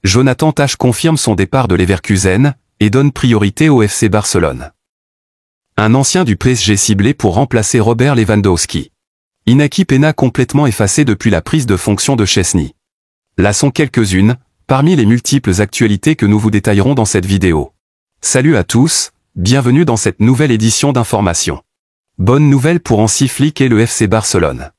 Jonathan Tah confirme son départ de Leverkusen et donne priorité au FC Barcelone. Un ancien du PSG ciblé pour remplacer Robert Lewandowski. Inaki Peña complètement effacé depuis la prise de fonction de Szczesny. Là sont quelques-unes, parmi les multiples actualités que nous vous détaillerons dans cette vidéo. Salut à tous, bienvenue dans cette nouvelle édition d'Information. Bonne nouvelle pour Hansi Flick et le FC Barcelone.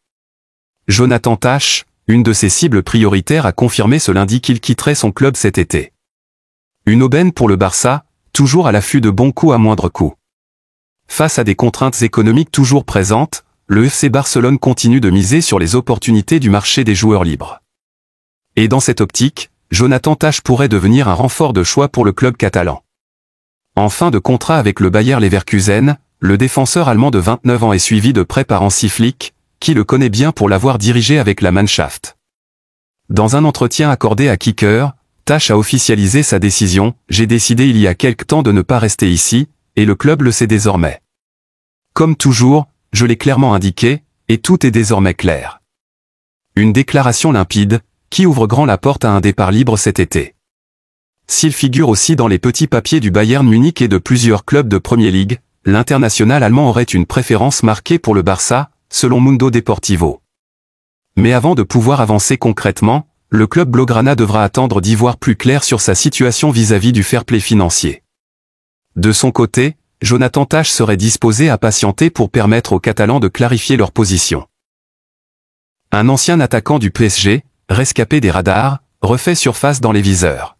Jonathan Tah, une de ses cibles prioritaires, a confirmé ce lundi qu'il quitterait son club cet été. Une aubaine pour le Barça, toujours à l'affût de bons coups à moindre coût. Face à des contraintes économiques toujours présentes, le FC Barcelone continue de miser sur les opportunités du marché des joueurs libres. Et dans cette optique, Jonathan Tah pourrait devenir un renfort de choix pour le club catalan. En fin de contrat avec le Bayer Leverkusen, le défenseur allemand de 29 ans est suivi de près par Hansi Flick, qui le connaît bien pour l'avoir dirigé avec la Mannschaft. Dans un entretien accordé à Kicker, Tah a officialisé sa décision « J'ai décidé il y a quelque temps de ne pas rester ici, et le club le sait désormais. Comme toujours, je l'ai clairement indiqué, et tout est désormais clair. » Une déclaration limpide, qui ouvre grand la porte à un départ libre cet été. S'il figure aussi dans les petits papiers du Bayern Munich et de plusieurs clubs de Premier League, l'international allemand aurait une préférence marquée pour le Barça, selon Mundo Deportivo. Mais avant de pouvoir avancer concrètement, le club blaugrana devra attendre d'y voir plus clair sur sa situation vis-à-vis du fair play financier. De son côté, Jonathan Tah serait disposé à patienter pour permettre aux Catalans de clarifier leur position. Un ancien attaquant du PSG, rescapé des radars, refait surface dans les viseurs.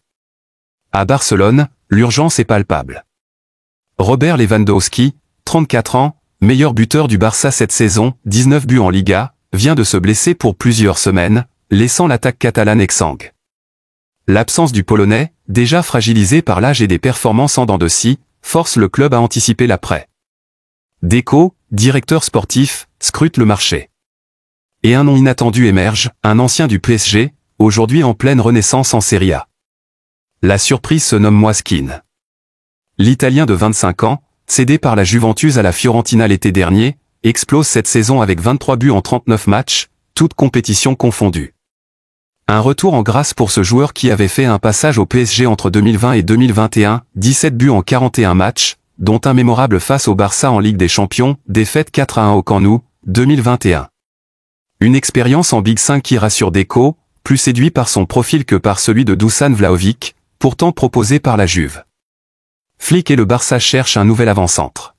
À Barcelone, l'urgence est palpable. Robert Lewandowski, 34 ans, meilleur buteur du Barça cette saison, 19 buts en Liga, vient de se blesser pour plusieurs semaines, laissant l'attaque catalane exsangue. L'absence du Polonais, déjà fragilisé par l'âge et des performances en dents de scie, force le club à anticiper l'après. Deco, directeur sportif, scrute le marché. Et un nom inattendu émerge, un ancien du PSG, aujourd'hui en pleine renaissance en Serie A. La surprise se nomme Moiskin. L'Italien de 25 ans, cédé par la Juventus à la Fiorentina l'été dernier, explose cette saison avec 23 buts en 39 matchs, toutes compétitions confondues. Un retour en grâce pour ce joueur qui avait fait un passage au PSG entre 2020 et 2021, 17 buts en 41 matchs, dont un mémorable face au Barça en Ligue des Champions, défaite 4-1 au Camp Nou, 2021. Une expérience en Big 5 qui rassure Deco, plus séduit par son profil que par celui de Dusan Vlahovic, pourtant proposé par la Juve. Flick et le Barça cherchent un nouvel avant-centre.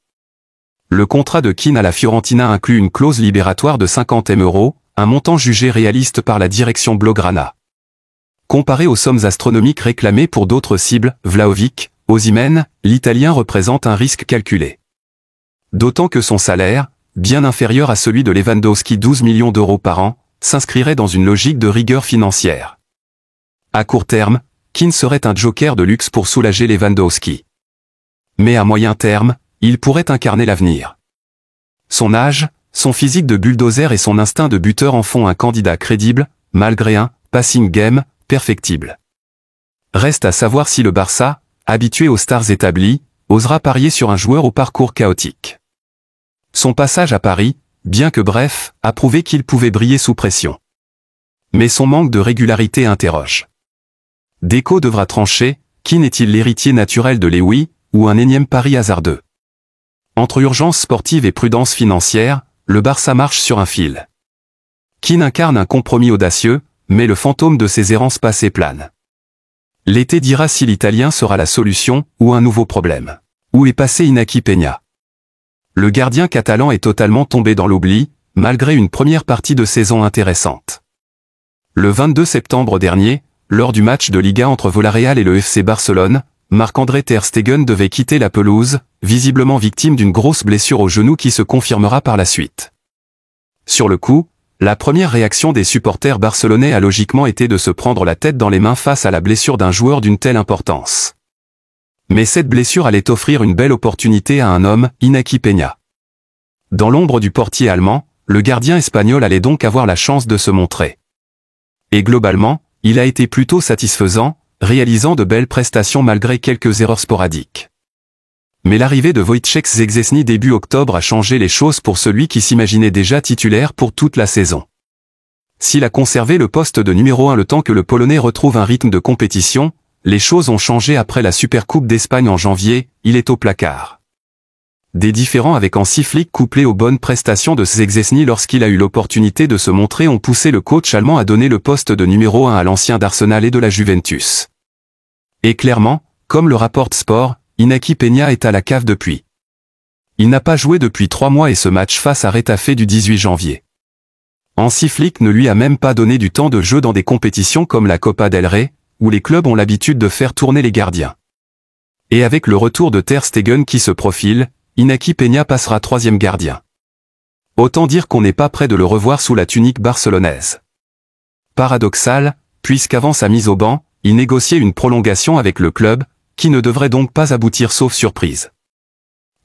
Le contrat de Kean à la Fiorentina inclut une clause libératoire de 50 000 €, un montant jugé réaliste par la direction blaugrana. Comparé aux sommes astronomiques réclamées pour d'autres cibles, Vlahovic, Osimhen, l'Italien représente un risque calculé. D'autant que son salaire, bien inférieur à celui de Lewandowski 12 millions d'euros par an, s'inscrirait dans une logique de rigueur financière. À court terme, Kean serait un joker de luxe pour soulager Lewandowski. Mais à moyen terme, il pourrait incarner l'avenir. Son âge, son physique de bulldozer et son instinct de buteur en font un candidat crédible, malgré un passing game perfectible. Reste à savoir si le Barça, habitué aux stars établies, osera parier sur un joueur au parcours chaotique. Son passage à Paris, bien que bref, a prouvé qu'il pouvait briller sous pression. Mais son manque de régularité interroge. Deco devra trancher, qui n'est-il l'héritier naturel de Lewy, ou un énième pari hasardeux? Entre urgence sportive et prudence financière, le Barça marche sur un fil. Kean incarne un compromis audacieux, mais le fantôme de ses errances passées plane. L'été dira si l'Italien sera la solution, ou un nouveau problème. Où est passé Inaki Peña? Le gardien catalan est totalement tombé dans l'oubli, malgré une première partie de saison intéressante. Le 22 septembre dernier, lors du match de Liga entre Villarreal et le FC Barcelone, Marc-André ter Stegen devait quitter la pelouse, visiblement victime d'une grosse blessure au genou qui se confirmera par la suite. Sur le coup, la première réaction des supporters barcelonais a logiquement été de se prendre la tête dans les mains face à la blessure d'un joueur d'une telle importance. Mais cette blessure allait offrir une belle opportunité à un homme, Inaki Peña. Dans l'ombre du portier allemand, le gardien espagnol allait donc avoir la chance de se montrer. Et globalement, il a été plutôt satisfaisant, réalisant de belles prestations malgré quelques erreurs sporadiques. Mais l'arrivée de Wojciech Szczesny début octobre a changé les choses pour celui qui s'imaginait déjà titulaire pour toute la saison. S'il a conservé le poste de numéro 1 le temps que le Polonais retrouve un rythme de compétition, les choses ont changé après la Supercoupe d'Espagne en janvier, il est au placard. Des différends avec Hansi Flick couplés aux bonnes prestations de Szczęsny lorsqu'il a eu l'opportunité de se montrer ont poussé le coach allemand à donner le poste de numéro 1 à l'ancien d'Arsenal et de la Juventus. Et clairement, comme le rapporte Sport, Iñaki Peña est à la cave depuis. Il n'a pas joué depuis 3 mois et ce match face à Retafe du 18 janvier. Hansi Flick ne lui a même pas donné du temps de jeu dans des compétitions comme la Copa del Rey, où les clubs ont l'habitude de faire tourner les gardiens. Et avec le retour de Ter Stegen qui se profile, Iñaki Peña passera 3e gardien. Autant dire qu'on n'est pas près de le revoir sous la tunique barcelonaise. Paradoxal, puisqu'avant sa mise au banc, il négociait une prolongation avec le club, qui ne devrait donc pas aboutir sauf surprise.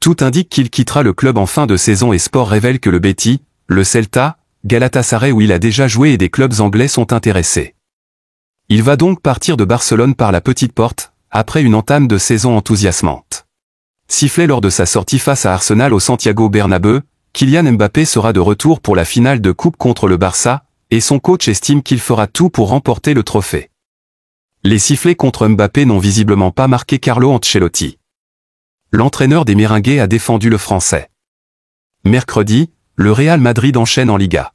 Tout indique qu'il quittera le club en fin de saison et Sport révèle que le Betis, le Celta, Galatasaray où il a déjà joué et des clubs anglais sont intéressés. Il va donc partir de Barcelone par la petite porte, après une entame de saison enthousiasmante. Sifflé lors de sa sortie face à Arsenal au Santiago Bernabéu, Kylian Mbappé sera de retour pour la finale de coupe contre le Barça, et son coach estime qu'il fera tout pour remporter le trophée. Les sifflets contre Mbappé n'ont visiblement pas marqué Carlo Ancelotti. L'entraîneur des Merengues a défendu le Français. Mercredi, le Real Madrid enchaîne en Liga.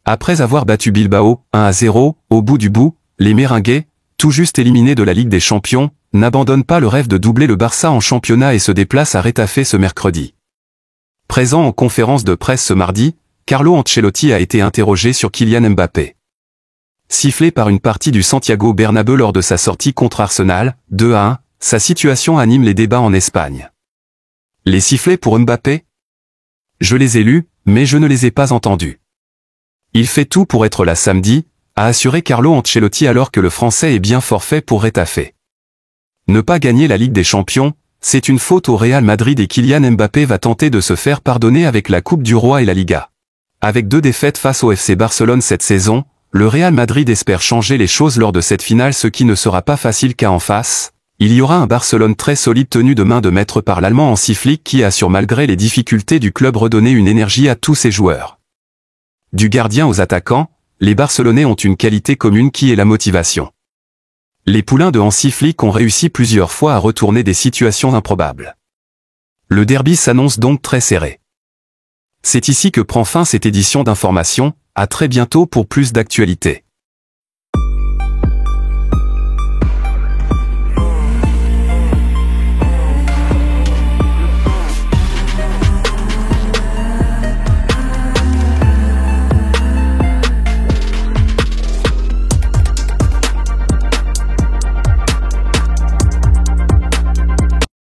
Après avoir battu Bilbao 1-0, au bout du bout, les Merengues, tout juste éliminés de la Ligue des Champions, n'abandonnent pas le rêve de doubler le Barça en championnat et se déplacent à Retafe ce mercredi. Présent en conférence de presse ce mardi, Carlo Ancelotti a été interrogé sur Kylian Mbappé. Sifflé par une partie du Santiago Bernabéu lors de sa sortie contre Arsenal, 2-1, sa situation anime les débats en Espagne. Les sifflets pour Mbappé? Je les ai lus, mais je ne les ai pas entendus. Il fait tout pour être là samedi, a assuré Carlo Ancelotti alors que le Français est bien forfait pour Retafe. Ne pas gagner la Ligue des Champions, c'est une faute au Real Madrid et Kylian Mbappé va tenter de se faire pardonner avec la Coupe du Roi et la Liga. Avec 2 défaites face au FC Barcelone cette saison, le Real Madrid espère changer les choses lors de cette finale, ce qui ne sera pas facile car en face, il y aura un Barcelone très solide tenu de main de maître par l'Allemand Hansi Flick qui assure malgré les difficultés du club redonner une énergie à tous ses joueurs. Du gardien aux attaquants, les Barcelonais ont une qualité commune qui est la motivation. Les poulains de Hansi Flick ont réussi plusieurs fois à retourner des situations improbables. Le derby s'annonce donc très serré. C'est ici que prend fin cette édition d'Information, à très bientôt pour plus d'actualités.